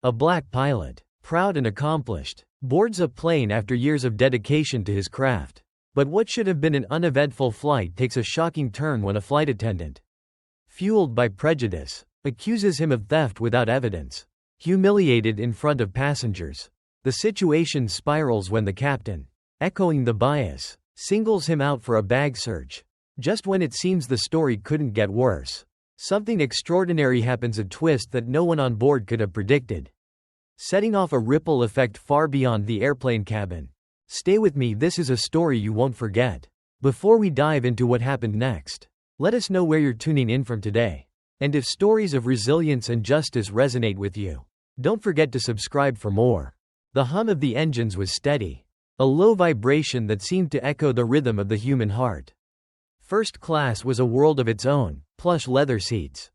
A black pilot, proud and accomplished, boards a plane after years of dedication to his craft. But what should have been an uneventful flight takes a shocking turn when a flight attendant, fueled by prejudice, accuses him of theft without evidence. Humiliated in front of passengers, the situation spirals when the captain, echoing the bias, singles him out for a bag search. Just when it seems the story couldn't get worse, something extraordinary happens, a twist that no one on board could have predicted, setting off a ripple effect far beyond the airplane cabin. Stay with me, this is a story you won't forget. Before we dive into what happened next, let us know where you're tuning in from today. And if stories of resilience and justice resonate with you, don't forget to subscribe for more. The hum of the engines was steady, a low vibration that seemed to echo the rhythm of the human heart. First class was a world of its own, plush leather seats,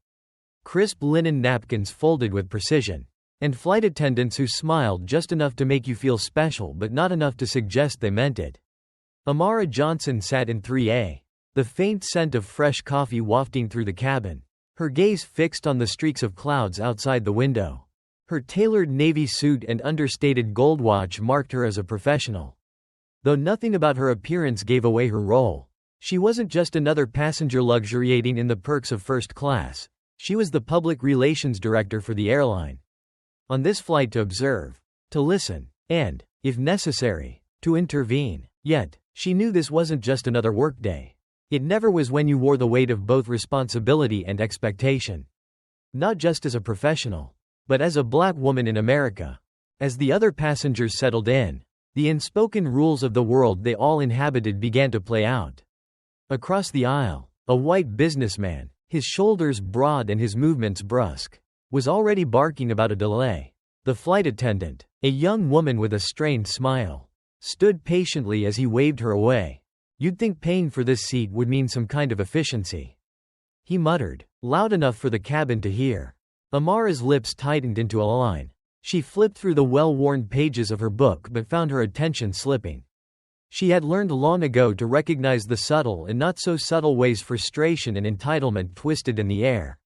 crisp linen napkins folded with precision, and flight attendants who smiled just enough to make you feel special but not enough to suggest they meant it. Amara Johnson sat in 3A, the faint scent of fresh coffee wafting through the cabin, her gaze fixed on the streaks of clouds outside the window. Her tailored navy suit and understated gold watch marked her as a professional. Though nothing about her appearance gave away her role, she wasn't just another passenger luxuriating in the perks of first class, she was the public relations director for the airline. On this flight to observe, to listen, and, if necessary, to intervene. Yet, she knew this wasn't just another workday. It never was when you wore the weight of both responsibility and expectation. Not just as a professional, but as a black woman in America. As the other passengers settled in, the unspoken rules of the world they all inhabited began to play out. Across the aisle, a white businessman, his shoulders broad and his movements brusque, was already barking about a delay. The flight attendant, a young woman with a strained smile, stood patiently as he waved her away. You'd think paying for this seat would mean some kind of efficiency, he muttered, loud enough for the cabin to hear. Amara's lips tightened into a line. She flipped through the well-worn pages of her book but found her attention slipping. She had learned long ago to recognize the subtle and not so subtle ways frustration and entitlement twisted in the air.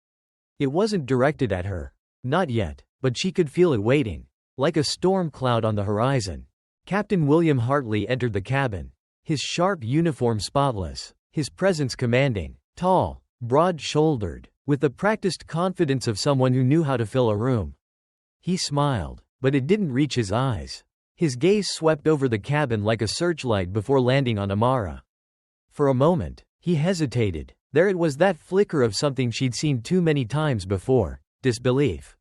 It wasn't directed at her. Not yet, but she could feel it waiting, like a storm cloud on the horizon. Captain William Hartley entered the cabin, his sharp uniform spotless, his presence commanding, tall, broad-shouldered, with the practiced confidence of someone who knew how to fill a room. He smiled, but it didn't reach his eyes. His gaze swept over the cabin like a searchlight before landing on Amara. For a moment, he hesitated. There it was, that flicker of something she'd seen too many times before: disbelief,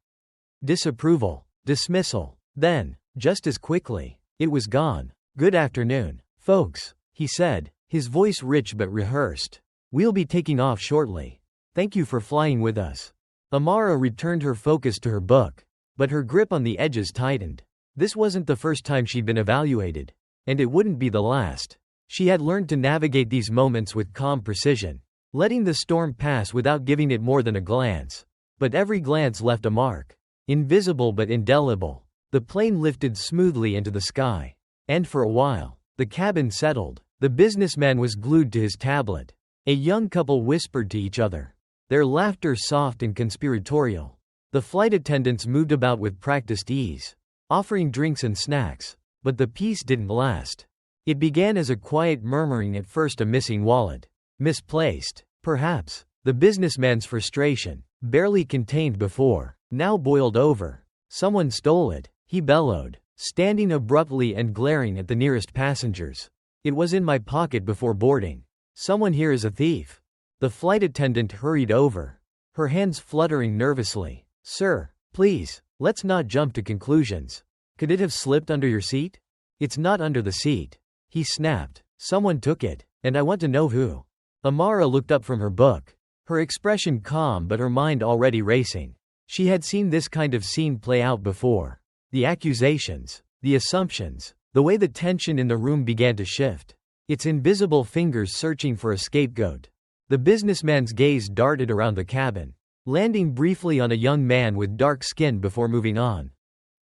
disapproval, dismissal. Then, just as quickly, it was gone. Good afternoon, folks, he said, his voice rich but rehearsed. We'll be taking off shortly. Thank you for flying with us. Amara returned her focus to her book, but her grip on the edges tightened. This wasn't the first time she'd been evaluated, and it wouldn't be the last. She had learned to navigate these moments with calm precision, letting the storm pass without giving it more than a glance. But every glance left a mark, invisible but indelible. The plane lifted smoothly into the sky, and for a while, the cabin settled. The businessman was glued to his tablet. A young couple whispered to each other, their laughter soft and conspiratorial. The flight attendants moved about with practiced ease, offering drinks and snacks. But the peace didn't last. It began as a quiet murmuring, at first a missing wallet. Misplaced, perhaps. The businessman's frustration, barely contained before, now boiled over. Someone stole it, he bellowed, standing abruptly and glaring at the nearest passengers. It was in my pocket before boarding. Someone here is a thief. The flight attendant hurried over, her hands fluttering nervously. Sir, please, let's not jump to conclusions. Could it have slipped under your seat? It's not under the seat, he snapped. Someone took it, and I want to know who. Amara looked up from her book, her expression calm but her mind already racing. She had seen this kind of scene play out before. The accusations, the assumptions, the way the tension in the room began to shift. Its invisible fingers searching for a scapegoat. The businessman's gaze darted around the cabin, landing briefly on a young man with dark skin before moving on.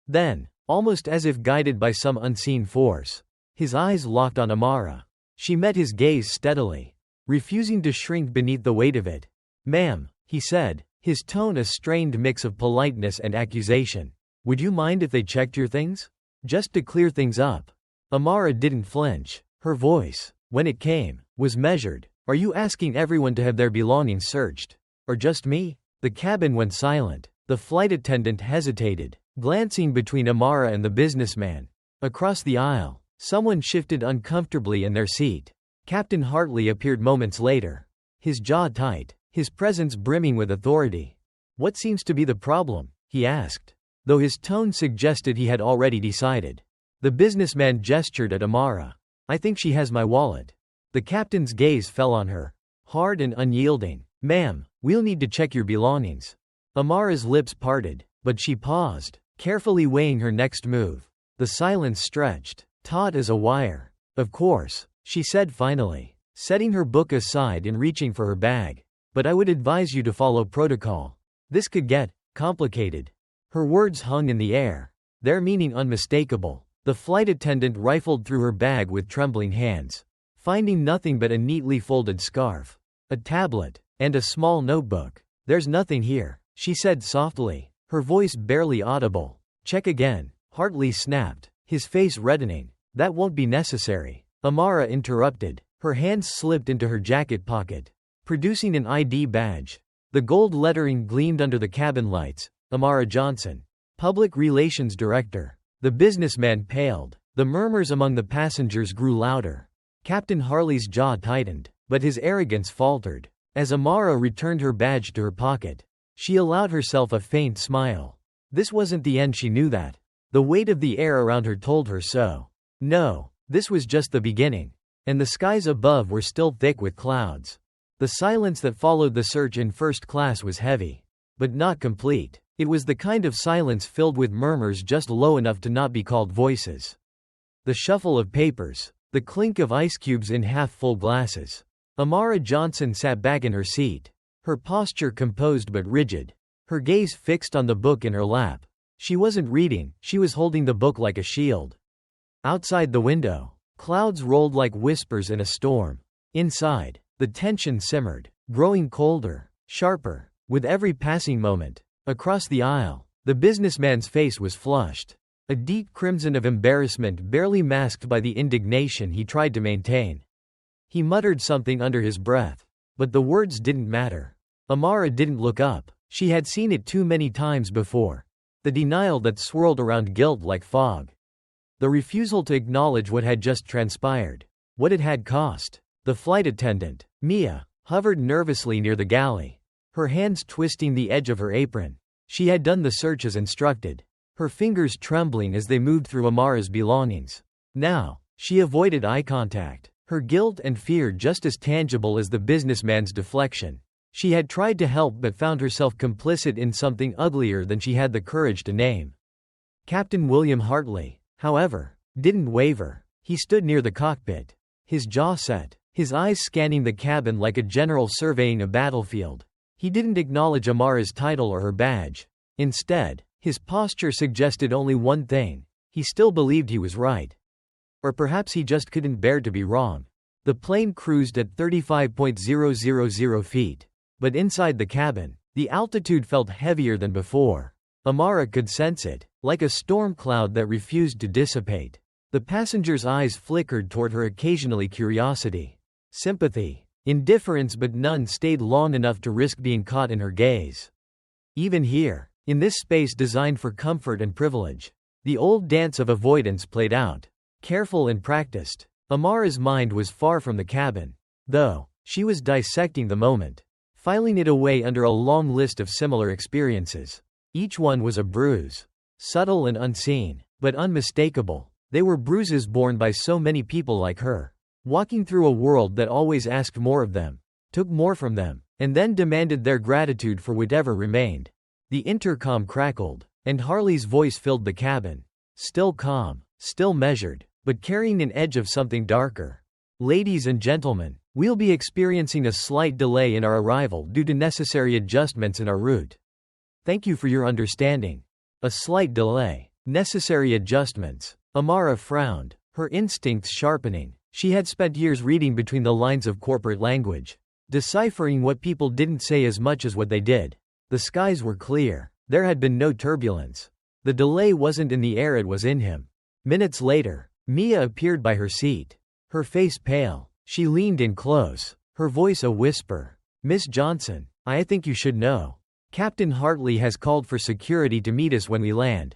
Then, almost as if guided by some unseen force, his eyes locked on Amara. She met his gaze steadily, refusing to shrink beneath the weight of it. Ma'am, he said, his tone a strained mix of politeness and accusation. Would you mind if they checked your things? Just to clear things up. Amara didn't flinch. Her voice, when it came, was measured. Are you asking everyone to have their belongings searched? Or just me? The cabin went silent. The flight attendant hesitated, glancing between Amara and the businessman. Across the aisle, someone shifted uncomfortably in their seat. Captain Hartley appeared moments later. His jaw tight, his presence brimming with authority. What seems to be the problem? He asked, though his tone suggested he had already decided. The businessman gestured at Amara. I think she has my wallet. The captain's gaze fell on her, hard and unyielding. Ma'am, we'll need to check your belongings. Amara's lips parted, but she paused, carefully weighing her next move. The silence stretched, taut as a wire. Of course, she said finally, setting her book aside and reaching for her bag. But I would advise you to follow protocol. This could get complicated. Her words hung in the air, their meaning unmistakable. The flight attendant rifled through her bag with trembling hands, finding nothing but a neatly folded scarf, a tablet, and a small notebook. There's nothing here, she said softly, her voice barely audible. Check again, Hartley snapped, his face reddening. That won't be necessary. Amara interrupted, her hands slipped into her jacket pocket, producing an ID badge. The gold lettering gleamed under the cabin lights. Amara Johnson, Public Relations Director. The businessman paled. The murmurs among the passengers grew louder. Captain Hartley's jaw tightened, but his arrogance faltered. As Amara returned her badge to her pocket, she allowed herself a faint smile. This wasn't the end, she knew that. The weight of the air around her told her so. No, this was just the beginning. And the skies above were still thick with clouds. The silence that followed the search in first class was heavy, but not complete. It was the kind of silence filled with murmurs just low enough to not be called voices. The shuffle of papers, the clink of ice cubes in half-full glasses. Amara Johnson sat back in her seat, her posture composed but rigid, her gaze fixed on the book in her lap. She wasn't reading, she was holding the book like a shield. Outside the window, clouds rolled like whispers in a storm. Inside, the tension simmered, growing colder, sharper, with every passing moment. Across the aisle, the businessman's face was flushed, a deep crimson of embarrassment barely masked by the indignation he tried to maintain. He muttered something under his breath, but the words didn't matter. Amara didn't look up. She had seen it too many times before. The denial that swirled around guilt like fog. The refusal to acknowledge what had just transpired, what it had cost. The flight attendant, Mia, hovered nervously near the galley, her hands twisting the edge of her apron. She had done the search as instructed, her fingers trembling as they moved through Amara's belongings. Now, she avoided eye contact, her guilt and fear just as tangible as the businessman's deflection. She had tried to help but found herself complicit in something uglier than she had the courage to name. Captain William Hartley, however, didn't waver. He stood near the cockpit, his jaw set, his eyes scanning the cabin like a general surveying a battlefield. He didn't acknowledge Amara's title or her badge. Instead, his posture suggested only one thing: he still believed he was right. Or perhaps he just couldn't bear to be wrong. The plane cruised at 35,000 feet. But inside the cabin, the altitude felt heavier than before. Amara could sense it, like a storm cloud that refused to dissipate. The passengers' eyes flickered toward her, occasionally curiosity, sympathy, indifference, but none stayed long enough to risk being caught in her gaze. Even here, in this space designed for comfort and privilege, the old dance of avoidance played out, careful and practiced. Amara's mind was far from the cabin, though. She was dissecting the moment, filing it away under a long list of similar experiences. Each one was a bruise, subtle and unseen, but unmistakable. They were bruises borne by so many people like her, walking through a world that always asked more of them, took more from them, and then demanded their gratitude for whatever remained. The intercom crackled, and Hartley's voice filled the cabin. Still calm, still measured, but carrying an edge of something darker. Ladies and gentlemen, we'll be experiencing a slight delay in our arrival due to necessary adjustments in our route. Thank you for your understanding. A slight delay. Necessary adjustments. Amara frowned, her instincts sharpening. She had spent years reading between the lines of corporate language, deciphering what people didn't say as much as what they did. The skies were clear. There had been no turbulence. The delay wasn't in the air, it was in him. Minutes later, Mia appeared by her seat. Her face pale. She leaned in close, her voice a whisper. "Miss Johnson, I think you should know. Captain Hartley has called for security to meet us when we land.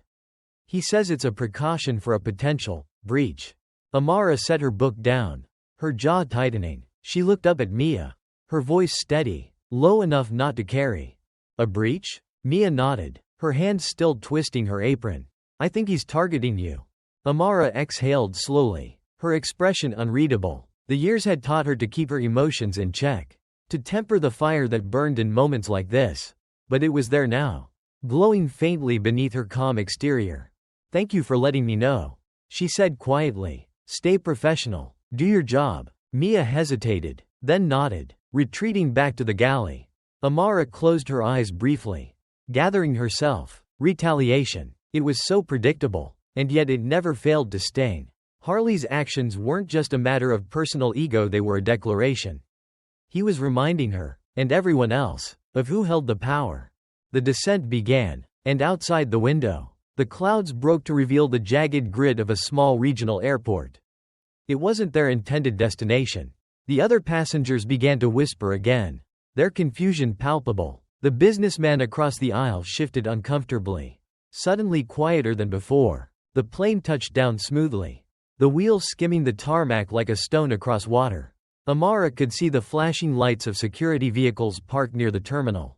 He says it's a precaution for a potential breach." Amara set her book down, her jaw tightening. She looked up at Mia, her voice steady, low enough not to carry. "A breach?" Mia nodded, her hands still twisting her apron. "I think he's targeting you." Amara exhaled slowly, her expression unreadable. The years had taught her to keep her emotions in check, to temper the fire that burned in moments like this. But it was there now, glowing faintly beneath her calm exterior. "Thank you for letting me know," she said quietly. "Stay professional. Do your job." Mia hesitated, then nodded, retreating back to the galley. Amara closed her eyes briefly, gathering herself. Retaliation. It was so predictable, and yet it never failed to sting. Hartley's actions weren't just a matter of personal ego, they were a declaration. He was reminding her, and everyone else, of who held the power. The descent began, and outside the window, the clouds broke to reveal the jagged grid of a small regional airport. It wasn't their intended destination. The other passengers began to whisper again, their confusion palpable. The businessman across the aisle shifted uncomfortably. Suddenly quieter than before, the plane touched down smoothly, the wheels skimming the tarmac like a stone across water. Amara could see the flashing lights of security vehicles parked near the terminal.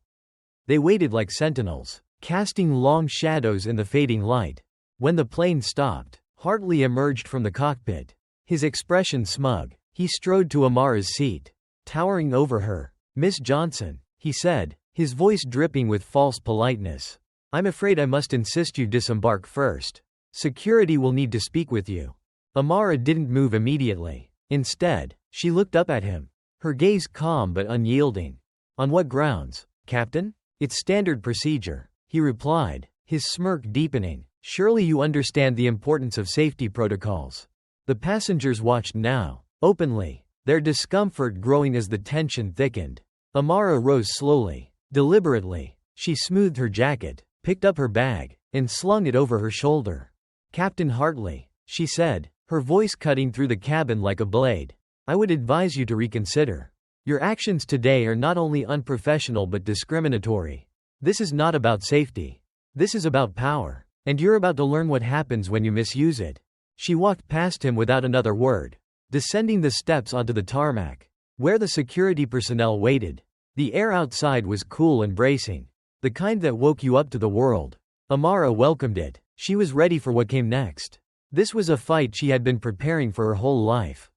They waited like sentinels, casting long shadows in the fading light. When the plane stopped, Hartley emerged from the cockpit, his expression smug. He strode to Amara's seat, towering over her. "Miss Johnson," he said, his voice dripping with false politeness. "I'm afraid I must insist you disembark first. Security will need to speak with you." Amara didn't move immediately. Instead, she looked up at him, her gaze calm but unyielding. "On what grounds, Captain?" "It's standard procedure," he replied, his smirk deepening. "Surely you understand the importance of safety protocols." The passengers watched now, openly, their discomfort growing as the tension thickened. Amara rose slowly, deliberately. She smoothed her jacket, picked up her bag, and slung it over her shoulder. "Captain Hartley," she said, her voice cutting through the cabin like a blade, "I would advise you to reconsider. Your actions today are not only unprofessional but discriminatory. This is not about safety. This is about power, and you're about to learn what happens when you misuse it." She walked past him without another word, descending the steps onto the tarmac, where the security personnel waited. The air outside was cool and bracing, the kind that woke you up to the world. Amara welcomed it. She was ready for what came next. This was a fight she had been preparing for her whole life.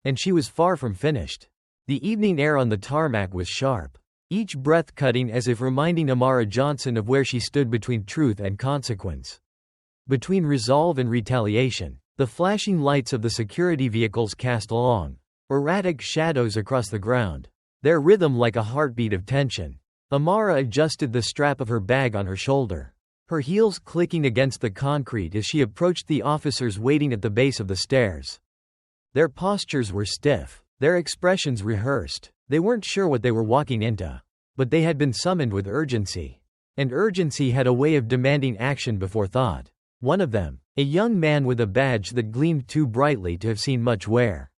And she was far from finished. The evening air on the tarmac was sharp, each breath cutting as if reminding Amara Johnson of where she stood between truth and consequence. Between resolve and retaliation. The flashing lights of the security vehicles cast long, erratic shadows across the ground, their rhythm like a heartbeat of tension. Amara adjusted the strap of her bag on her shoulder, her heels clicking against the concrete as she approached the officers waiting at the base of the stairs. Their postures were stiff, their expressions rehearsed. They weren't sure what they were walking into, but they had been summoned with urgency. And urgency had a way of demanding action before thought. One of them, a young man with a badge that gleamed too brightly to have seen much wear,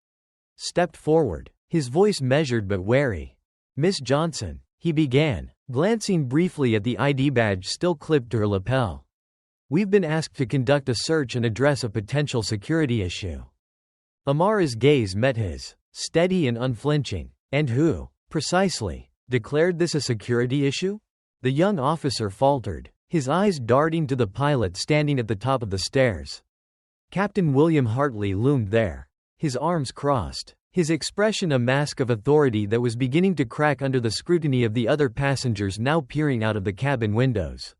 stepped forward, his voice measured but wary. "Miss Johnson," he began, glancing briefly at the ID badge still clipped to her lapel. "We've been asked to conduct a search and address a potential security issue." Amara's gaze met his, steady and unflinching. "And who, precisely, declared this a security issue?" The young officer faltered, his eyes darting to the pilot standing at the top of the stairs. Captain William Hartley loomed there, his arms crossed, his expression a mask of authority that was beginning to crack under the scrutiny of the other passengers now peering out of the cabin windows.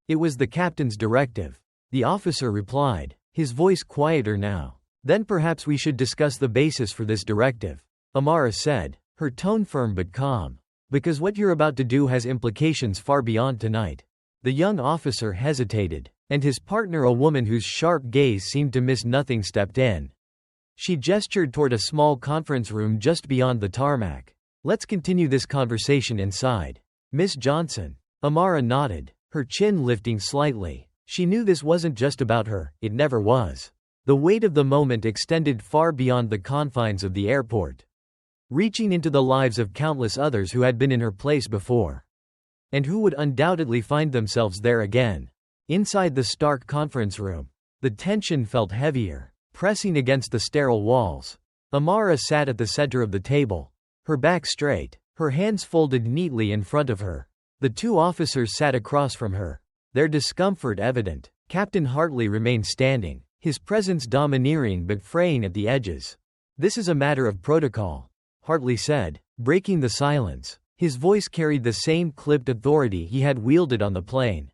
"It was the captain's directive," the officer replied, his voice quieter now. "Then perhaps we should discuss the basis for this directive," Amara said, her tone firm but calm. "Because what you're about to do has implications far beyond tonight." The young officer hesitated, and his partner, a woman whose sharp gaze seemed to miss nothing, stepped in. She gestured toward a small conference room just beyond the tarmac. "Let's continue this conversation inside." "Miss Johnson." Amara nodded, her chin lifting slightly. She knew this wasn't just about her, it never was. The weight of the moment extended far beyond the confines of the airport, reaching into the lives of countless others who had been in her place before, and who would undoubtedly find themselves there again. Inside the stark conference room, the tension felt heavier, pressing against the sterile walls. Amara sat at the center of the table, her back straight, her hands folded neatly in front of her. The two officers sat across from her, their discomfort evident. Captain Hartley remained standing, his presence domineering but fraying at the edges. "This is a matter of protocol," Hartley said, breaking the silence. His voice carried the same clipped authority he had wielded on the plane.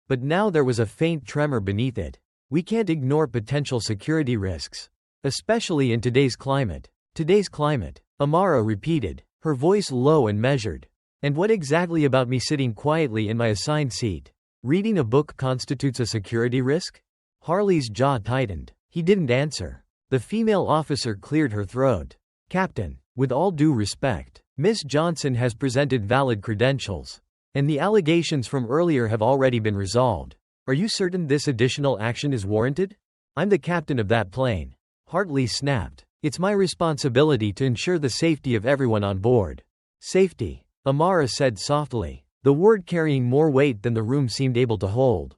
But now there was a faint tremor beneath it. "We can't ignore potential security risks. Especially in today's climate." "Today's climate," Amara repeated, her voice low and measured. "And what exactly about me sitting quietly in my assigned seat, reading a book constitutes a security risk?" Hartley's jaw tightened. He didn't answer. The female officer cleared her throat. "Captain, with all due respect, Miss Johnson has presented valid credentials, and the allegations from earlier have already been resolved. Are you certain this additional action is warranted?" "I'm the captain of that plane," Hartley snapped. "It's my responsibility to ensure the safety of everyone on board." "Safety," Amara said softly, the word carrying more weight than the room seemed able to hold.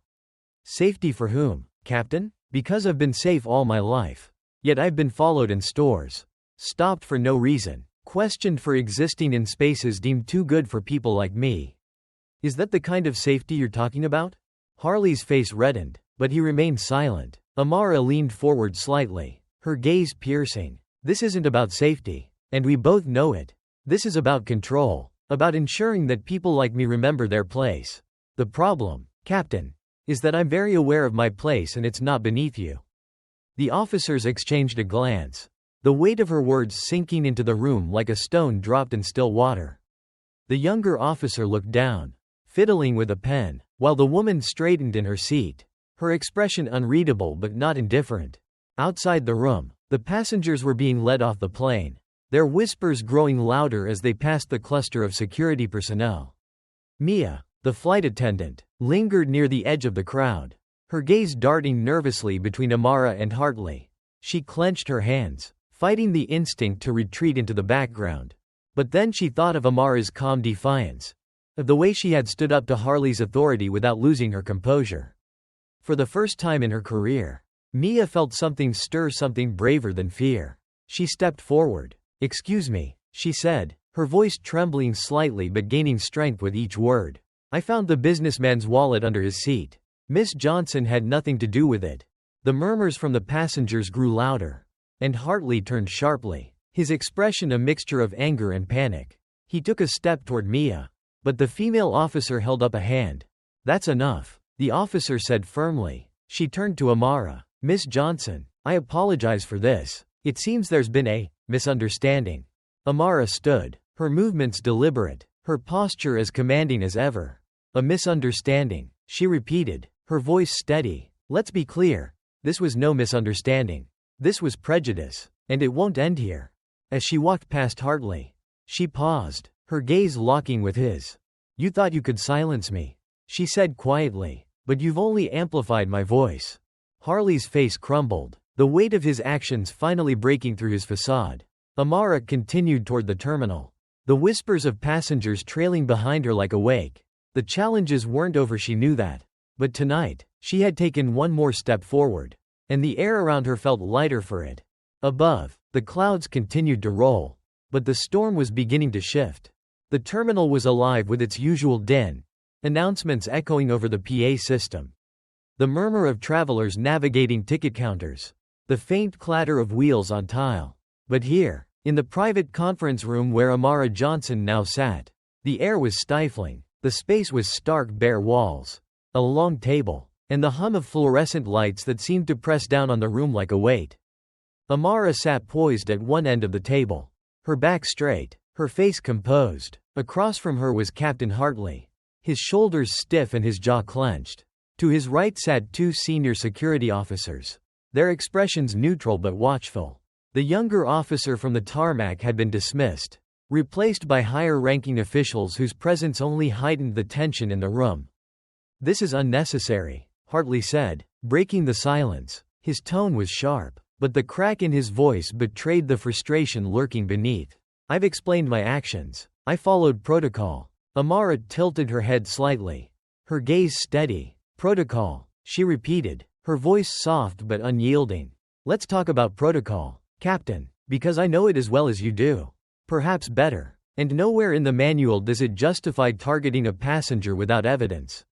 "Safety for whom, Captain? Because I've been safe all my life. Yet I've been followed in stores, stopped for no reason, questioned for existing in spaces deemed too good for people like me. Is that the kind of safety you're talking about?" Hartley's face reddened, but he remained silent. Amara leaned forward slightly, her gaze piercing. "This isn't about safety, and we both know it. This is about control, about ensuring that people like me remember their place. The problem, Captain, is that I'm very aware of my place and it's not beneath you." The officers exchanged a glance, the weight of her words sinking into the room like a stone dropped in still water. The younger officer looked down, fiddling with a pen, while the woman straightened in her seat, her expression unreadable but not indifferent. Outside the room, the passengers were being led off the plane, their whispers growing louder as they passed the cluster of security personnel. Mia, the flight attendant, lingered near the edge of the crowd, her gaze darting nervously between Amara and Hartley. She clenched her hands, fighting the instinct to retreat into the background. But then she thought of Amara's calm defiance, of the way she had stood up to Hartley's authority without losing her composure. For the first time in her career, Mia felt something stir, something braver than fear. She stepped forward. "Excuse me," she said, her voice trembling slightly but gaining strength with each word. "I found the businessman's wallet under his seat. Miss Johnson had nothing to do with it." The murmurs from the passengers grew louder, and Hartley turned sharply, his expression a mixture of anger and panic. He took a step toward Mia, but the female officer held up a hand. "That's enough," the officer said firmly. She turned to Amara. "Miss Johnson, I apologize for this. It seems there's been a misunderstanding." Amara stood, her movements deliberate, her posture as commanding as ever. "A misunderstanding," she repeated, her voice steady. "Let's be clear. This was no misunderstanding. This was prejudice, and it won't end here." As she walked past Hartley, she paused, her gaze locking with his. "You thought you could silence me," she said quietly, "but you've only amplified my voice." Hartley's face crumbled, the weight of his actions finally breaking through his facade. Amara continued toward the terminal, the whispers of passengers trailing behind her like a wake. The challenges weren't over, she knew that. But tonight, she had taken one more step forward, and the air around her felt lighter for it. Above, the clouds continued to roll, but the storm was beginning to shift. The terminal was alive with its usual din, announcements echoing over the PA system, the murmur of travelers navigating ticket counters, the faint clatter of wheels on tile. But here, in the private conference room where Amara Johnson now sat, the air was stifling. The space was stark bare walls, a long table, and the hum of fluorescent lights that seemed to press down on the room like a weight. Amara sat poised at one end of the table, her back straight, her face composed. Across from her was Captain Hartley, his shoulders stiff and his jaw clenched. To his right sat two senior security officers, their expressions neutral but watchful. The younger officer from the tarmac had been dismissed, replaced by higher-ranking officials whose presence only heightened the tension in the room. "This is unnecessary," Hartley said, breaking the silence. His tone was sharp, but the crack in his voice betrayed the frustration lurking beneath. I've explained my actions. I followed protocol. Amara tilted her head slightly. Her gaze steady. Protocol, she repeated, her voice soft but unyielding. Let's talk about protocol, Captain, because I know it as well as you do. Perhaps better. And nowhere in the manual does it justify targeting a passenger without evidence.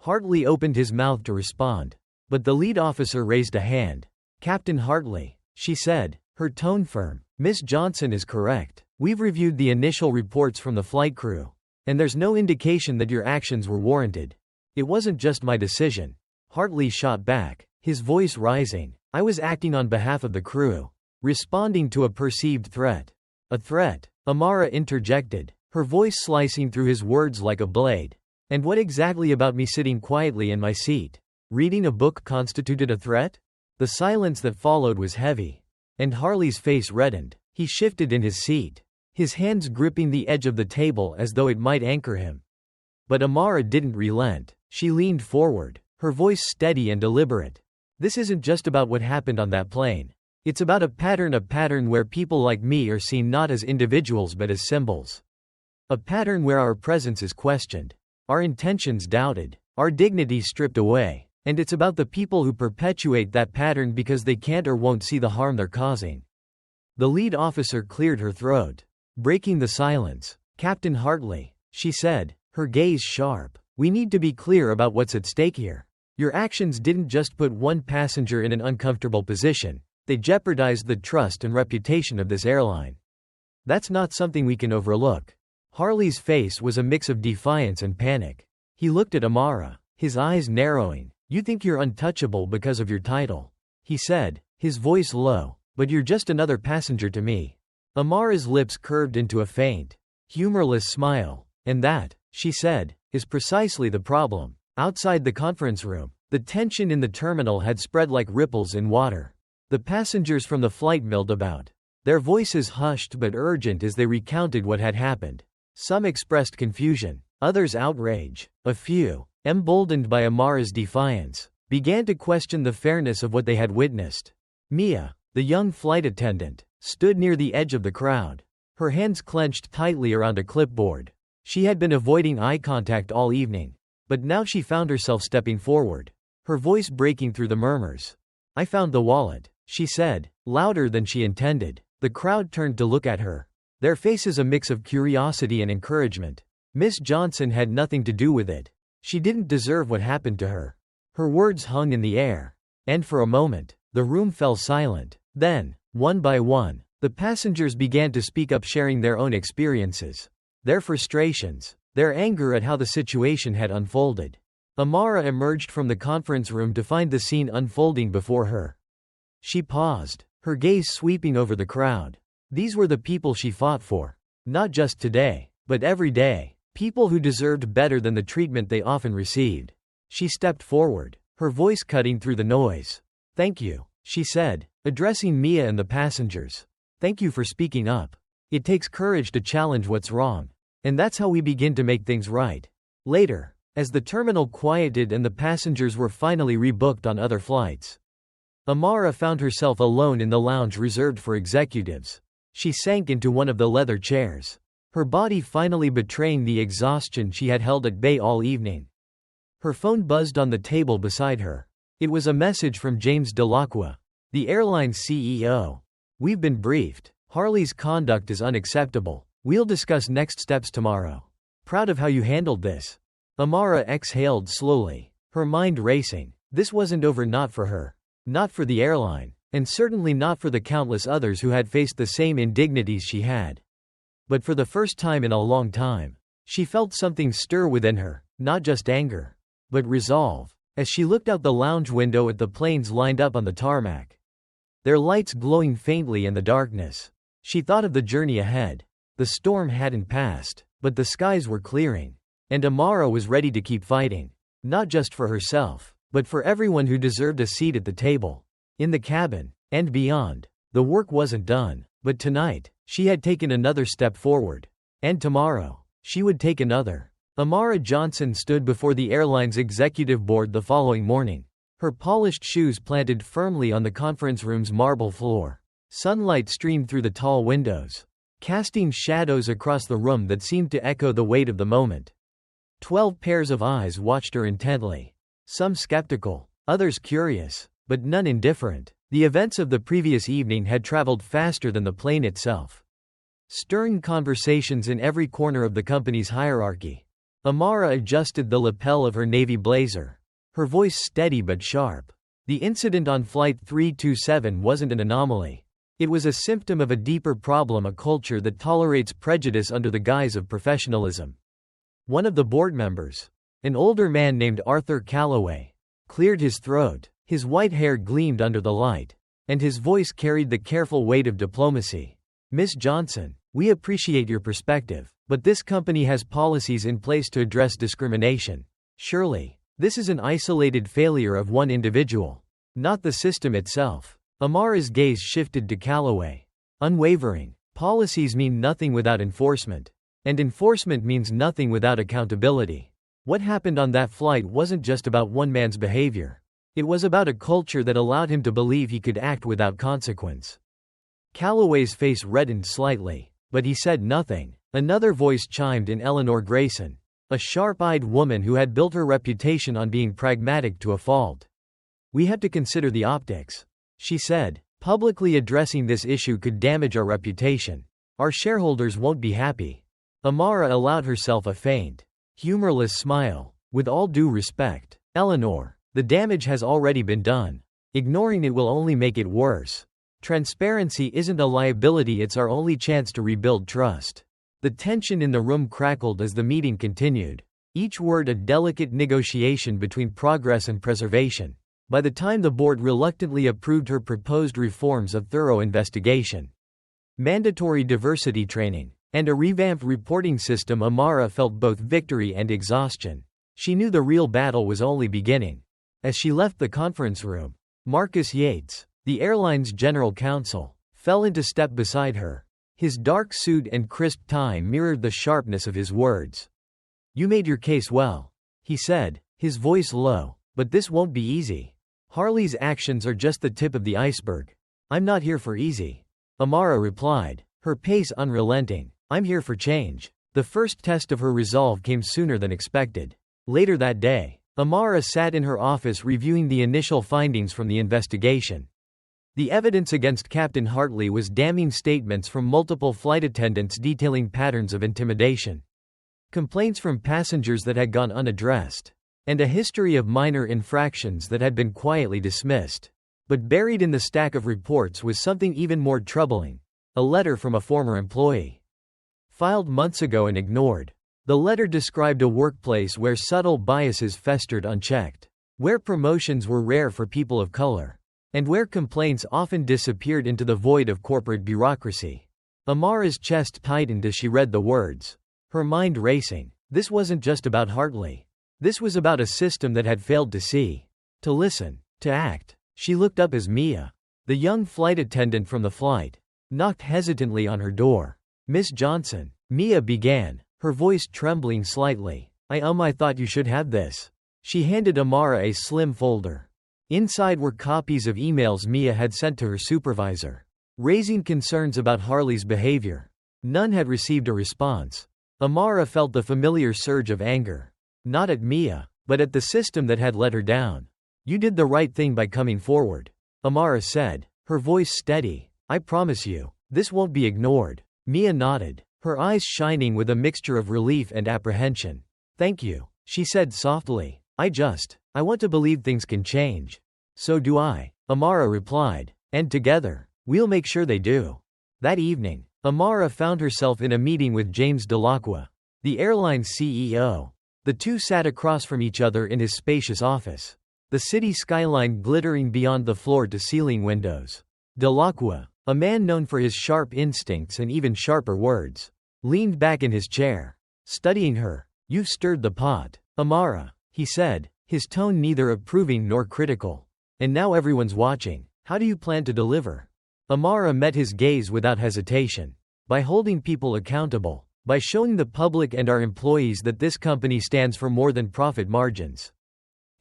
Hartley opened his mouth to respond, but the lead officer raised a hand. Captain Hartley, she said, her tone firm. Miss Johnson is correct. We've reviewed the initial reports from the flight crew, and there's no indication that your actions were warranted. It wasn't just my decision. Hartley shot back, his voice rising. I was acting on behalf of the crew, responding to a perceived threat. A threat? Amara interjected, her voice slicing through his words like a blade. And what exactly about me sitting quietly in my seat, reading a book constituted a threat? The silence that followed was heavy, and Hartley's face reddened. He shifted in his seat, his hands gripping the edge of the table as though it might anchor him. But Amara didn't relent. She leaned forward, her voice steady and deliberate. This isn't just about what happened on that plane. It's about a pattern where people like me are seen not as individuals but as symbols. A pattern where our presence is questioned, our intentions doubted, our dignity stripped away. And it's about the people who perpetuate that pattern because they can't or won't see the harm they're causing. The lead officer cleared her throat, breaking the silence. Captain Hartley, she said, her gaze sharp. We need to be clear about what's at stake here. Your actions didn't just put one passenger in an uncomfortable position, they jeopardized the trust and reputation of this airline. That's not something we can overlook. Hartley's face was a mix of defiance and panic. He looked at Amara, his eyes narrowing. You think you're untouchable because of your title, he said, his voice low, but you're just another passenger to me. Amara's lips curved into a faint, humorless smile. And that, she said, is precisely the problem. Outside the conference room, the tension in the terminal had spread like ripples in water. The passengers from the flight milled about, their voices hushed but urgent as they recounted what had happened. Some expressed confusion, others outrage. A few, emboldened by Amara's defiance, began to question the fairness of what they had witnessed. Mia, the young flight attendant, stood near the edge of the crowd, her hands clenched tightly around a clipboard. She had been avoiding eye contact all evening, but now she found herself stepping forward, her voice breaking through the murmurs. I found the wallet, she said, louder than she intended. The crowd turned to look at her, their faces a mix of curiosity and encouragement. Miss Johnson had nothing to do with it. She didn't deserve what happened to her. Her words hung in the air, and for a moment, the room fell silent. Then, one by one, the passengers began to speak up, sharing their own experiences, their frustrations, their anger at how the situation had unfolded. Amara emerged from the conference room to find the scene unfolding before her. She paused, her gaze sweeping over the crowd. These were the people she fought for. Not just today, but every day. People who deserved better than the treatment they often received. She stepped forward, her voice cutting through the noise. Thank you, she said, addressing Mia and the passengers. Thank you for speaking up. It takes courage to challenge what's wrong. And that's how we begin to make things right. Later, as the terminal quieted and the passengers were finally rebooked on other flights, Amara found herself alone in the lounge reserved for executives. She sank into one of the leather chairs, her body finally betraying the exhaustion she had held at bay all evening. Her phone buzzed on the table beside her. It was a message from James Delacroix, the airline's CEO. We've been briefed. Hartley's conduct is unacceptable. We'll discuss next steps tomorrow. Proud of how you handled this. Amara exhaled slowly, her mind racing. This wasn't over, not for her, not for the airline, and certainly not for the countless others who had faced the same indignities she had. But for the first time in a long time, she felt something stir within her, not just anger, but resolve, as she looked out the lounge window at the planes lined up on the tarmac, their lights glowing faintly in the darkness. She thought of the journey ahead. The storm hadn't passed, but the skies were clearing, and Amara was ready to keep fighting, not just for herself, but for everyone who deserved a seat at the table, in the cabin, and beyond. The work wasn't done, but tonight, she had taken another step forward, and tomorrow, she would take another. Amara Johnson stood before the airline's executive board the following morning. Her polished shoes planted firmly on the conference room's marble floor. Sunlight streamed through the tall windows, casting shadows across the room that seemed to echo the weight of the moment. 12 pairs of eyes watched her intently. Some skeptical, others curious, but none indifferent. The events of the previous evening had traveled faster than the plane itself, stirring conversations in every corner of the company's hierarchy. Amara adjusted the lapel of her navy blazer, her voice steady but sharp. The incident on Flight 327 wasn't an anomaly. It was a symptom of a deeper problem, a culture that tolerates prejudice under the guise of professionalism. One of the board members, an older man named Arthur Calloway, cleared his throat. His white hair gleamed under the light, and his voice carried the careful weight of diplomacy. Miss Johnson, we appreciate your perspective, but this company has policies in place to address discrimination. Surely, this is an isolated failure of one individual, not the system itself. Amara's gaze shifted to Calloway. Unwavering. Policies mean nothing without enforcement, and enforcement means nothing without accountability. What happened on that flight wasn't just about one man's behavior. It was about a culture that allowed him to believe he could act without consequence. Calloway's face reddened slightly, but he said nothing. Another voice chimed in, Eleanor Grayson, a sharp-eyed woman who had built her reputation on being pragmatic to a fault. We have to consider the optics, she said. Publicly addressing this issue could damage our reputation. Our shareholders won't be happy. Amara allowed herself a faint, humorless smile. With all due respect, Eleanor, the damage has already been done. Ignoring it will only make it worse. Transparency isn't a liability, it's our only chance to rebuild trust. The tension in the room crackled as the meeting continued, each word a delicate negotiation between progress and preservation. By the time the board reluctantly approved her proposed reforms, a thorough investigation, mandatory diversity training, and a revamped reporting system, Amara felt both victory and exhaustion. She knew the real battle was only beginning. As she left the conference room, Marcus Yates, the airline's general counsel, fell into step beside her. His dark suit and crisp tie mirrored the sharpness of his words. You made your case well, he said, his voice low, but this won't be easy. Harley's actions are just the tip of the iceberg. I'm not here for easy, Amara replied, her pace unrelenting. I'm here for change. The first test of her resolve came sooner than expected. Later that day, Amara sat in her office reviewing the initial findings from the investigation. The evidence against Captain Hartley was damning, statements from multiple flight attendants detailing patterns of intimidation, complaints from passengers that had gone unaddressed, and a history of minor infractions that had been quietly dismissed. But buried in the stack of reports was something even more troubling, a letter from a former employee, filed months ago and ignored. The letter described a workplace where subtle biases festered unchecked, where promotions were rare for people of color, and where complaints often disappeared into the void of corporate bureaucracy. Amara's chest tightened as she read the words, her mind racing. This wasn't just about Hartley. This was about a system that had failed to see, to listen, to act. She looked up as Mia, the young flight attendant from the flight, knocked hesitantly on her door. Miss Johnson, Mia began, her voice trembling slightly. I thought you should have this. She handed Amara a slim folder. Inside were copies of emails Mia had sent to her supervisor, raising concerns about Harley's behavior. None had received a response. Amara felt the familiar surge of anger. Not at Mia, but at the system that had let her down. You did the right thing by coming forward, Amara said, her voice steady. I promise you, this won't be ignored. Mia nodded, her eyes shining with a mixture of relief and apprehension. Thank you, she said softly. I want to believe things can change. So do I, Amara replied, and together, we'll make sure they do. That evening, Amara found herself in a meeting with James Delacqua, the airline's CEO. The two sat across from each other in his spacious office, the city skyline glittering beyond the floor-to-ceiling windows. Delacqua, a man known for his sharp instincts and even sharper words, leaned back in his chair, studying her. You've stirred the pot, Amara, he said, his tone neither approving nor critical. And now everyone's watching. How do you plan to deliver? Amara met his gaze without hesitation. By holding people accountable, By showing the public and our employees that this company stands for more than profit margins.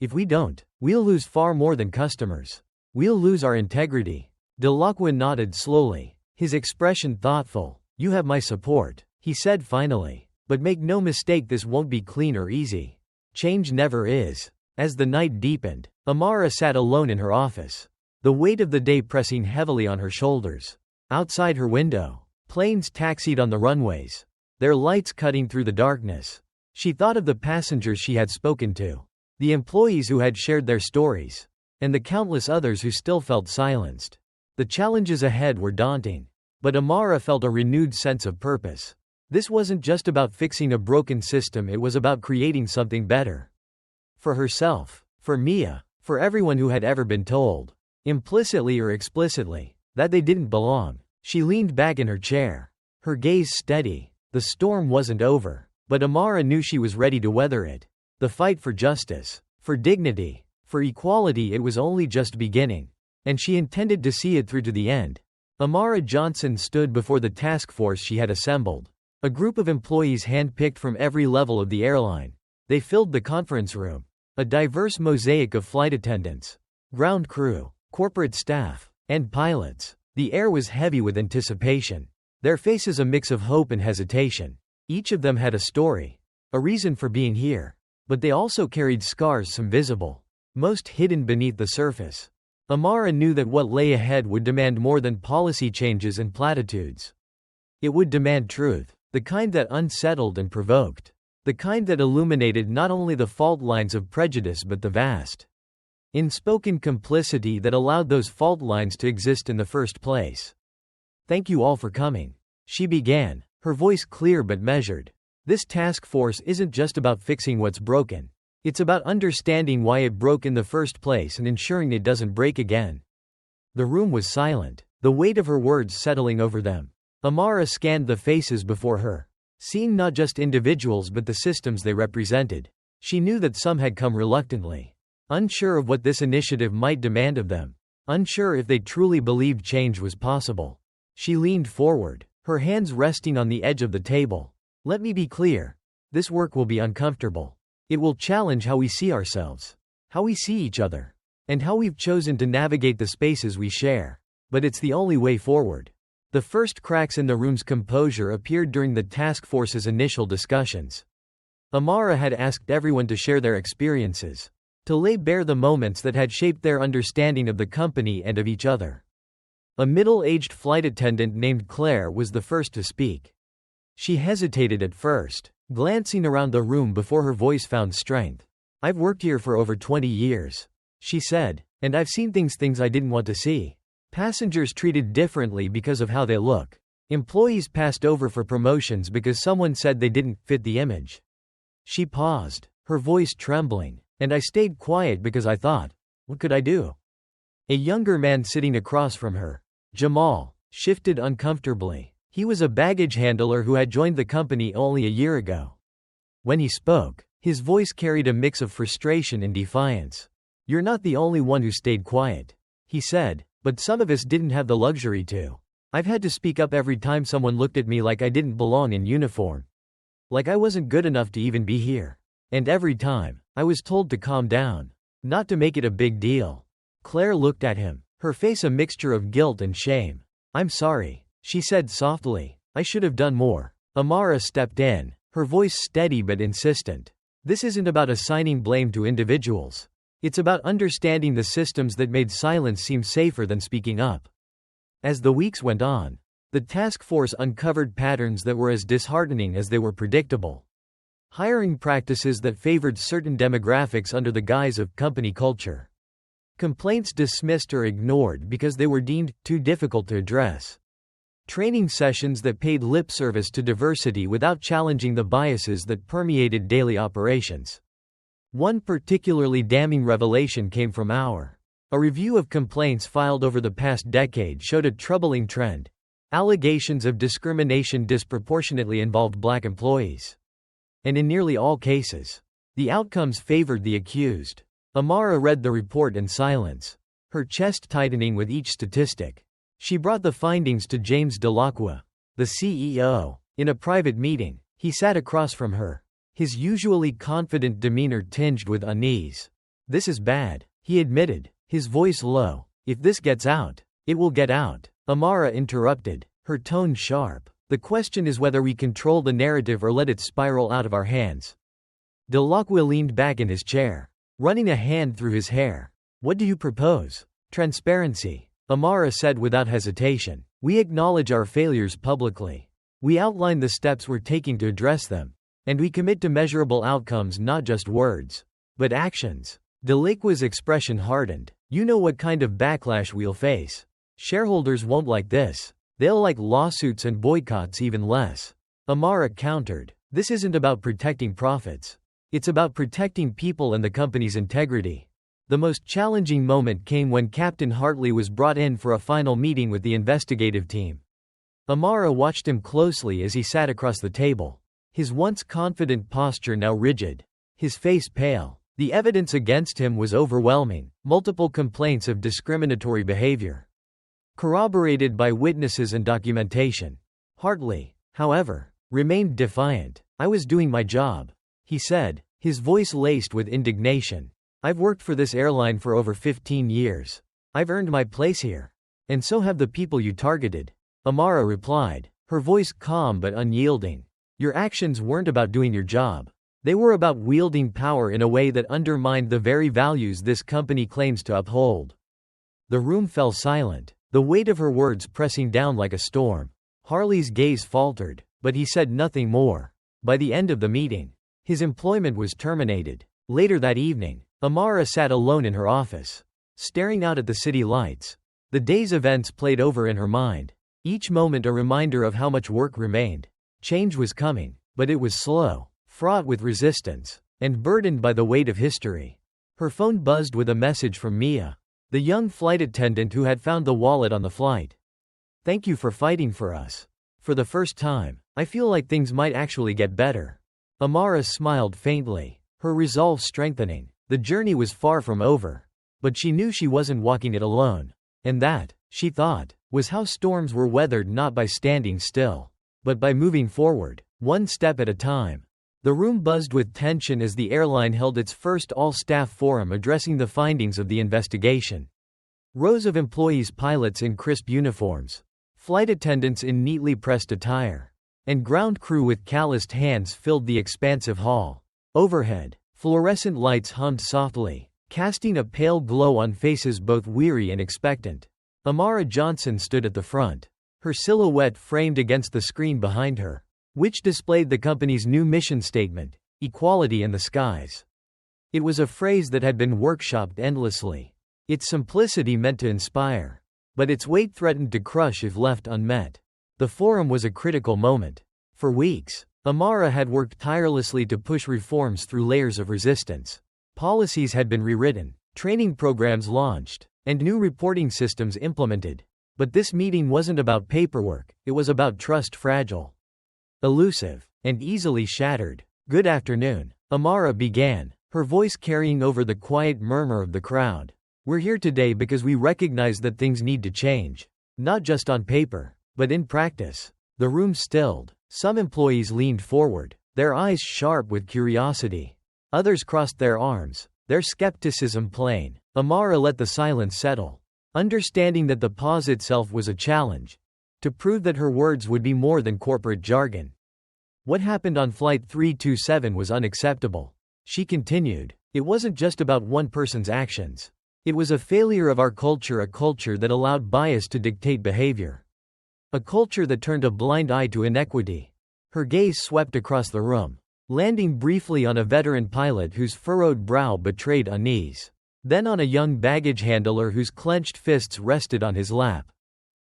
If we don't, we'll lose far more than customers. We'll lose our integrity. Delacroix nodded slowly, his expression thoughtful. You have my support, he said finally. But make no mistake, this won't be clean or easy. Change never is. As the night deepened, Amara sat alone in her office, the weight of the day pressing heavily on her shoulders. Outside her window, planes taxied on the runways, their lights cutting through the darkness. She thought of the passengers she had spoken to, the employees who had shared their stories, and the countless others who still felt silenced. The challenges ahead were daunting, but Amara felt a renewed sense of purpose. This wasn't just about fixing a broken system, it was about creating something better. For herself, for Mia, for everyone who had ever been told, implicitly or explicitly, that they didn't belong. She leaned back in her chair, her gaze steady. The storm wasn't over, but Amara knew she was ready to weather it. The fight for justice, for dignity, for equality, it was only just beginning, and she intended to see it through to the end. Amara Johnson stood before the task force she had assembled, a group of employees handpicked from every level of the airline. They filled the conference room, a diverse mosaic of flight attendants, ground crew, corporate staff, and pilots. The air was heavy with anticipation, their faces a mix of hope and hesitation. Each of them had a story, a reason for being here, but they also carried scars, some visible, most hidden beneath the surface. Amara knew that what lay ahead would demand more than policy changes and platitudes. It would demand truth, the kind that unsettled and provoked, the kind that illuminated not only the fault lines of prejudice but the vast, unspoken complicity that allowed those fault lines to exist in the first place. Thank you all for coming, she began, her voice clear but measured. This task force isn't just about fixing what's broken. It's about understanding why it broke in the first place and ensuring it doesn't break again. The room was silent, the weight of her words settling over them. Amara scanned the faces before her, seeing not just individuals but the systems they represented. She knew that some had come reluctantly, unsure of what this initiative might demand of them, unsure if they truly believed change was possible. She leaned forward, her hands resting on the edge of the table. Let me be clear. This work will be uncomfortable. It will challenge how we see ourselves, how we see each other, and how we've chosen to navigate the spaces we share. But it's the only way forward. The first cracks in the room's composure appeared during the task force's initial discussions. Amara had asked everyone to share their experiences, to lay bare the moments that had shaped their understanding of the company and of each other. A middle-aged flight attendant named Claire was the first to speak. She hesitated at first, glancing around the room before her voice found strength. I've worked here for over 20 years, she said, and I've seen things I didn't want to see. Passengers treated differently because of how they look. Employees passed over for promotions because someone said they didn't fit the image. She paused, her voice trembling, and I stayed quiet because I thought, what could I do? A younger man sitting across from her, Jamal, shifted uncomfortably. He was a baggage handler who had joined the company only a year ago. When he spoke, his voice carried a mix of frustration and defiance. You're not the only one who stayed quiet, he said, but some of us didn't have the luxury to. I've had to speak up every time someone looked at me like I didn't belong in uniform. Like I wasn't good enough to even be here. And every time, I was told to calm down, not to make it a big deal. Claire looked at him, her face a mixture of guilt and shame. I'm sorry, she said softly. I should have done more. Amara stepped in, her voice steady but insistent. This isn't about assigning blame to individuals. It's about understanding the systems that made silence seem safer than speaking up. As the weeks went on, the task force uncovered patterns that were as disheartening as they were predictable. Hiring practices that favored certain demographics under the guise of company culture. Complaints dismissed or ignored because they were deemed too difficult to address. Training sessions that paid lip service to diversity without challenging the biases that permeated daily operations. One particularly damning revelation came from a review of complaints filed over the past decade showed a troubling trend. Allegations of discrimination disproportionately involved black employees. And in nearly all cases, the outcomes favored the accused. Amara read the report in silence, her chest tightening with each statistic. She brought the findings to James Delacroix, the CEO, In a private meeting, he sat across from her, his usually confident demeanor tinged with unease. "This is bad," he admitted, his voice low. "If this gets out, it will get out." Amara interrupted, her tone sharp. "The question is whether we control the narrative or let it spiral out of our hands." Delacroix leaned back in his chair, running a hand through his hair. "What do you propose?" "Transparency," Amara said without hesitation. "We acknowledge our failures publicly. We outline the steps we're taking to address them. And we commit to measurable outcomes, not just words, but actions." Delacroix's expression hardened. "You know what kind of backlash we'll face. Shareholders won't like this. They'll like lawsuits and boycotts even less." Amara countered. "This isn't about protecting profits. It's about protecting people and the company's integrity." The most challenging moment came when Captain Hartley was brought in for a final meeting with the investigative team. Amara watched him closely as he sat across the table, his once confident posture now rigid, his face pale. The evidence against him was overwhelming, multiple complaints of discriminatory behavior, corroborated by witnesses and documentation. Hartley, however, remained defiant. "I was doing my job," he said, his voice laced with indignation. "I've worked for this airline for over 15 years. I've earned my place here. And so have the people you targeted." Amara replied, her voice calm but unyielding. "Your actions weren't about doing your job. They were about wielding power in a way that undermined the very values this company claims to uphold." The room fell silent, the weight of her words pressing down like a storm. Hartley's gaze faltered, but he said nothing more. By the end of the meeting, his employment was terminated. Later that evening, Amara sat alone in her office, staring out at the city lights. The day's events played over in her mind, each moment a reminder of how much work remained. Change was coming, but it was slow, fraught with resistance, and burdened by the weight of history. Her phone buzzed with a message from Mia, the young flight attendant who had found the wallet on the flight. "Thank you for fighting for us. For the first time, I feel like things might actually get better." Amara smiled faintly, her resolve strengthening. The journey was far from over. But she knew she wasn't walking it alone. And that, she thought, was how storms were weathered, not by standing still, but by moving forward, one step at a time. The room buzzed with tension as the airline held its first all-staff forum addressing the findings of the investigation. Rows of employees, pilots in crisp uniforms, flight attendants in neatly pressed attire, and ground crew with calloused hands filled the expansive hall. Overhead, fluorescent lights hummed softly, casting a pale glow on faces both weary and expectant. Amara Johnson stood at the front, her silhouette framed against the screen behind her, which displayed the company's new mission statement, "Equality in the Skies." It was a phrase that had been workshopped endlessly. Its simplicity meant to inspire, but its weight threatened to crush if left unmet. The forum was a critical moment. For weeks, Amara had worked tirelessly to push reforms through layers of resistance. Policies had been rewritten, training programs launched, and new reporting systems implemented. But this meeting wasn't about paperwork, it was about trust, fragile, elusive, and easily shattered. "Good afternoon," Amara began, her voice carrying over the quiet murmur of the crowd. "We're here today because we recognize that things need to change. Not just on paper, but in practice." The room stilled. Some employees leaned forward, their eyes sharp with curiosity. Others crossed their arms, their skepticism plain. Amara let the silence settle, understanding that the pause itself was a challenge, to prove that her words would be more than corporate jargon. "What happened on Flight 327 was unacceptable," she continued. "It wasn't just about one person's actions. It was a failure of our culture, a culture that allowed bias to dictate behavior. A culture that turned a blind eye to inequity." Her gaze swept across the room, landing briefly on a veteran pilot whose furrowed brow betrayed unease, then on a young baggage handler whose clenched fists rested on his lap.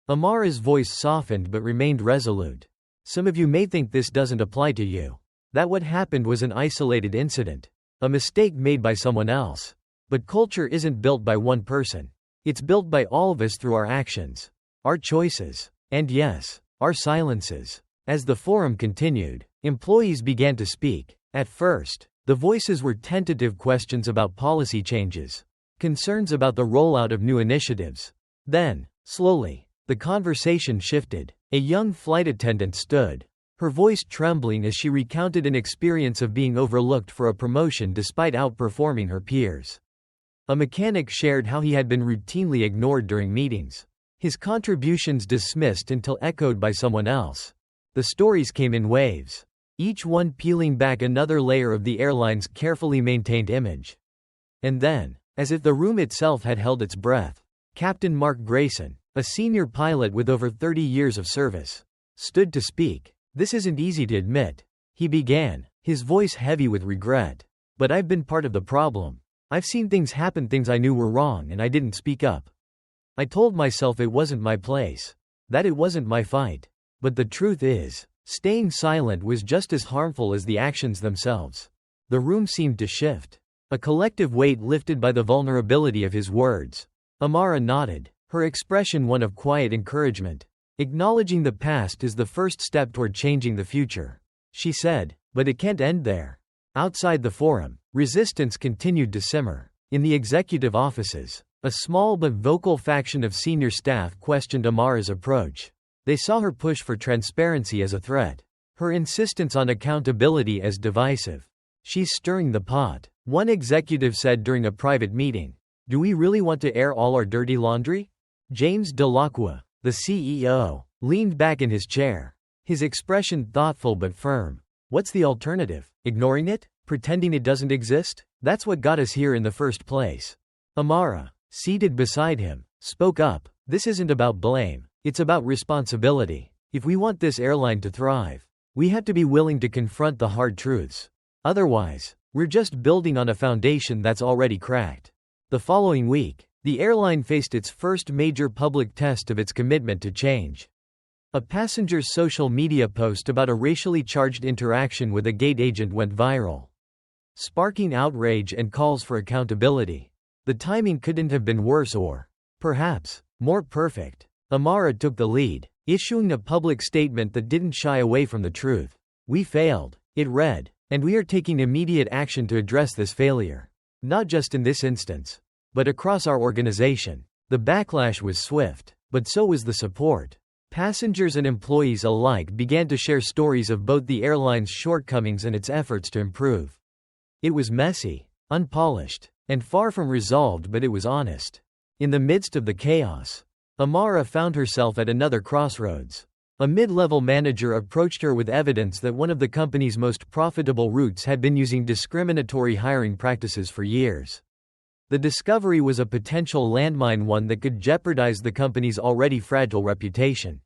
Amara's voice softened but remained resolute. "Some of you may think this doesn't apply to you. That what happened was an isolated incident, a mistake made by someone else. But culture isn't built by one person. It's built by all of us through our actions, our choices, and yes, our silences." As the forum continued, employees began to speak. At first, the voices were tentative questions about policy changes, concerns about the rollout of new initiatives. Then, slowly, the conversation shifted. A young flight attendant stood, her voice trembling as she recounted an experience of being overlooked for a promotion despite outperforming her peers. A mechanic shared how he had been routinely ignored during meetings, his contributions dismissed until echoed by someone else. The stories came in waves, each one peeling back another layer of the airline's carefully maintained image. And then, as if the room itself had held its breath, Captain Mark Grayson, a senior pilot with over 30 years of service, stood to speak. "This isn't easy to admit," he began, his voice heavy with regret. "But I've been part of the problem. I've seen things happen, things I knew were wrong, and I didn't speak up. I told myself it wasn't my place, that it wasn't my fight. But the truth is, staying silent was just as harmful as the actions themselves." The room seemed to shift, a collective weight lifted by the vulnerability of his words. Amara nodded, her expression one of quiet encouragement. "Acknowledging the past is the first step toward changing the future," she said, "but it can't end there." Outside the forum, resistance continued to simmer. In the executive offices, a small but vocal faction of senior staff questioned Amara's approach. They saw her push for transparency as a threat, her insistence on accountability as divisive. "She's stirring the pot," one executive said during a private meeting. "Do we really want to air all our dirty laundry?" James Delacroix, the CEO, leaned back in his chair, his expression thoughtful but firm. "What's the alternative? Ignoring it? Pretending it doesn't exist? That's what got us here in the first place." Amara, seated beside him, spoke up. "This isn't about blame, it's about responsibility. If we want this airline to thrive, we have to be willing to confront the hard truths. Otherwise, we're just building on a foundation that's already cracked." The following week, the airline faced its first major public test of its commitment to change. A passenger's social media post about a racially charged interaction with a gate agent went viral, sparking outrage and calls for accountability. The timing couldn't have been worse or, perhaps, more perfect. Amara took the lead, issuing a public statement that didn't shy away from the truth. "We failed," it read, "and we are taking immediate action to address this failure. Not just in this instance, but across our organization." The backlash was swift, but so was the support. Passengers and employees alike began to share stories of both the airline's shortcomings and its efforts to improve. It was messy, unpolished, and far from resolved, but it was honest. In the midst of the chaos, Amara found herself at another crossroads. A mid-level manager approached her with evidence that one of the company's most profitable routes had been using discriminatory hiring practices for years. The discovery was a potential landmine, one that could jeopardize the company's already fragile reputation.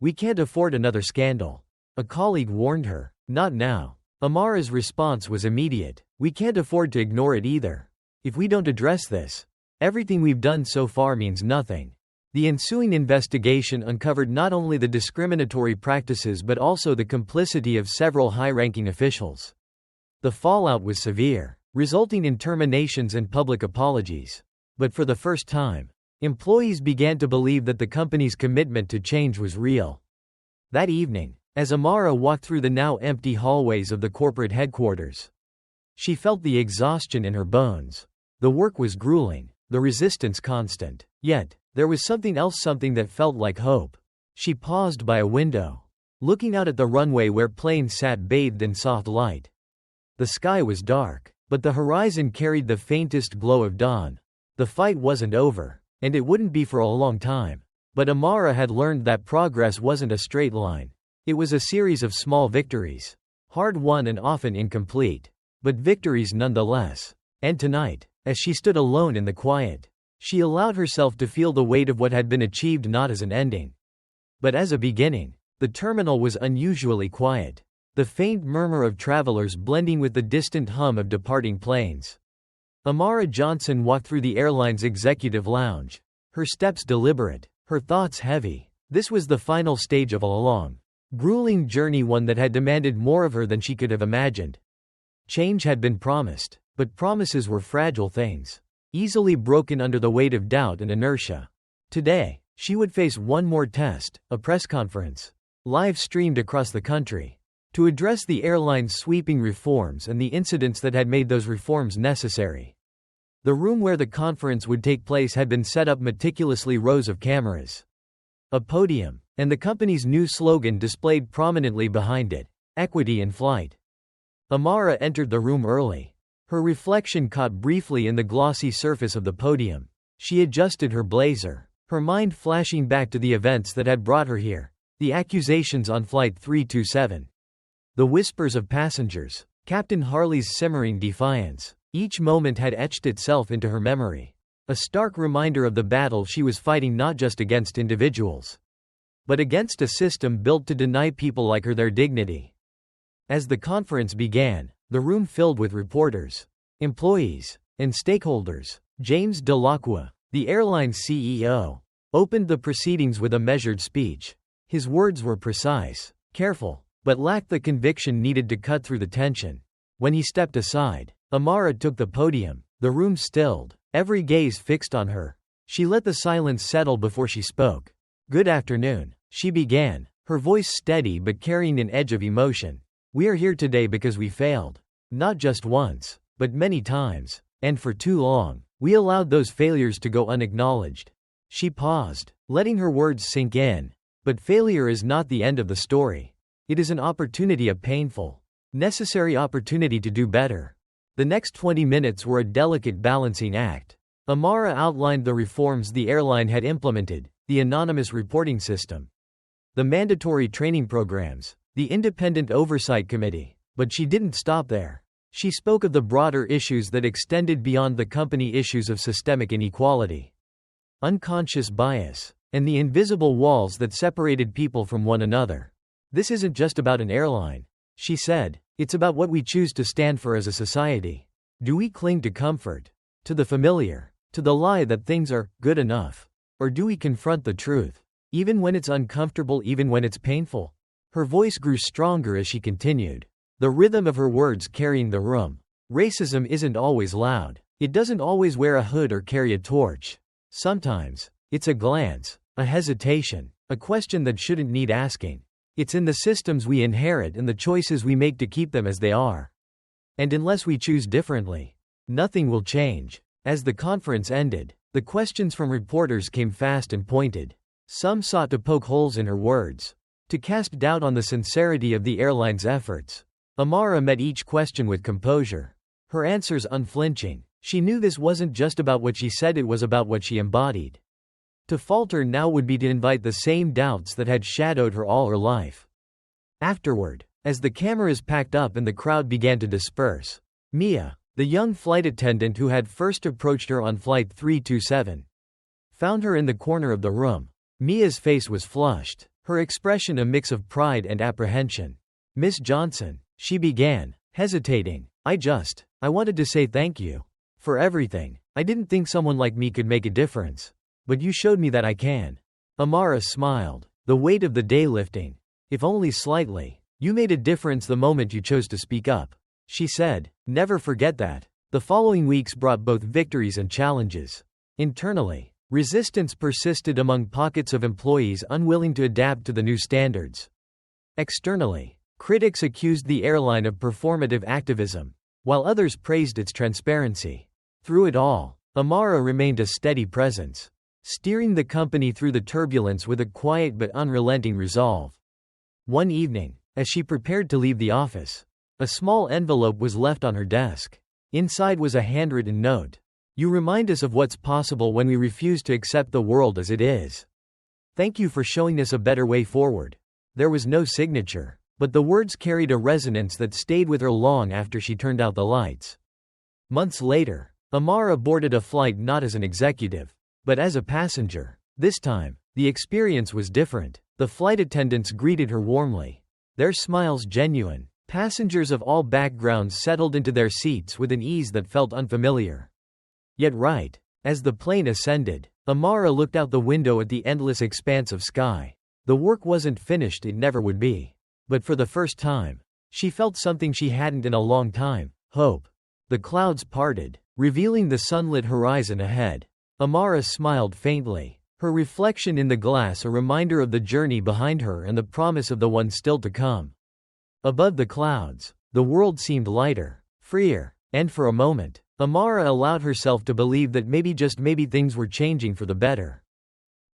"We can't afford another scandal," a colleague warned her. "Not now." Amara's response was immediate. "We can't afford to ignore it either. If we don't address this, everything we've done so far means nothing." The ensuing investigation uncovered not only the discriminatory practices but also the complicity of several high-ranking officials. The fallout was severe, resulting in terminations and public apologies. But for the first time, employees began to believe that the company's commitment to change was real. That evening, as Amara walked through the now empty hallways of the corporate headquarters, she felt the exhaustion in her bones. The work was grueling, the resistance constant. Yet, there was something else, something that felt like hope. She paused by a window, looking out at the runway where planes sat bathed in soft light. The sky was dark, but the horizon carried the faintest glow of dawn. The fight wasn't over, and it wouldn't be for a long time. But Amara had learned that progress wasn't a straight line. It was a series of small victories, hard-won and often incomplete, but victories nonetheless. And tonight, as she stood alone in the quiet, she allowed herself to feel the weight of what had been achieved, not as an ending, but as a beginning. The terminal was unusually quiet, the faint murmur of travelers blending with the distant hum of departing planes. Amara Johnson walked through the airline's executive lounge, her steps deliberate, her thoughts heavy. This was the final stage of a long, grueling journey, one that had demanded more of her than she could have imagined. Change had been promised, but promises were fragile things, easily broken under the weight of doubt and inertia. Today, she would face one more test, a press conference, live streamed across the country, to address the airline's sweeping reforms and the incidents that had made those reforms necessary. The room where the conference would take place had been set up meticulously, rows of cameras, a podium, and the company's new slogan displayed prominently behind it: Equity in Flight. Amara entered the room early. Her reflection caught briefly in the glossy surface of the podium. She adjusted her blazer, her mind flashing back to the events that had brought her here. The accusations on Flight 327. The whispers of passengers. Captain Harley's simmering defiance. Each moment had etched itself into her memory. A stark reminder of the battle she was fighting, not just against individuals, but against a system built to deny people like her their dignity. As the conference began, the room filled with reporters, employees, and stakeholders. James Delacroix, the airline's CEO, opened the proceedings with a measured speech. His words were precise, careful, but lacked the conviction needed to cut through the tension. When he stepped aside, Amara took the podium. The room stilled, every gaze fixed on her. She let the silence settle before she spoke. "Good afternoon," she began, her voice steady but carrying an edge of emotion. "We are here today because we failed. Not just once, but many times. And for too long, we allowed those failures to go unacknowledged." She paused, letting her words sink in. But failure is not the end of the story. It is an opportunity, a painful, necessary opportunity to do better. The next 20 minutes were a delicate balancing act. Amara outlined the reforms the airline had implemented: the anonymous reporting system, the mandatory training programs, the independent oversight committee. But she didn't stop there. She spoke of the broader issues that extended beyond the company: issues of systemic inequality, unconscious bias, and the invisible walls that separated people from one another. "This isn't just about an airline," she said. "It's about what we choose to stand for as a society. Do we cling to comfort, to the familiar, to the lie that things are good enough? Or do we confront the truth, even when it's uncomfortable, even when it's painful?" Her voice grew stronger as she continued, the rhythm of her words carrying the room. "Racism isn't always loud. It doesn't always wear a hood or carry a torch. Sometimes, it's a glance, a hesitation, a question that shouldn't need asking. It's in the systems we inherit and the choices we make to keep them as they are. And unless we choose differently, nothing will change." As the conference ended, the questions from reporters came fast and pointed. Some sought to poke holes in her words, to cast doubt on the sincerity of the airline's efforts. Amara met each question with composure, her answers unflinching. She knew this wasn't just about what she said, it was about what she embodied. To falter now would be to invite the same doubts that had shadowed her all her life. Afterward, as the cameras packed up and the crowd began to disperse, Mia, the young flight attendant who had first approached her on Flight 327, found her in the corner of the room. Mia's face was flushed, her expression a mix of pride and apprehension. "Miss Johnson," she began, hesitating, I wanted to say thank you for everything. I didn't think someone like me could make a difference. But you showed me that I can." Amara smiled, the weight of the day lifting. "If only slightly. You made a difference the moment you chose to speak up," she said. "Never forget that." The following weeks brought both victories and challenges. Internally, resistance persisted among pockets of employees unwilling to adapt to the new standards. Externally, critics accused the airline of performative activism, while others praised its transparency. Through it all, Amara remained a steady presence, steering the company through the turbulence with a quiet but unrelenting resolve. One evening, as she prepared to leave the office, a small envelope was left on her desk. Inside was a handwritten note. "You remind us of what's possible when we refuse to accept the world as it is. Thank you for showing us a better way forward." There was no signature, but the words carried a resonance that stayed with her long after she turned out the lights. Months later, Amara boarded a flight not as an executive, but as a passenger. This time, the experience was different. The flight attendants greeted her warmly, their smiles genuine. Passengers of all backgrounds settled into their seats with an ease that felt unfamiliar. Yet right as the plane ascended, Amara looked out the window at the endless expanse of sky. The work wasn't finished, it never would be. But for the first time, she felt something she hadn't in a long time: hope. The clouds parted, revealing the sunlit horizon ahead. Amara smiled faintly, her reflection in the glass a reminder of the journey behind her and the promise of the one still to come. Above the clouds, the world seemed lighter, freer, and for a moment, Amara allowed herself to believe that maybe, just maybe, things were changing for the better.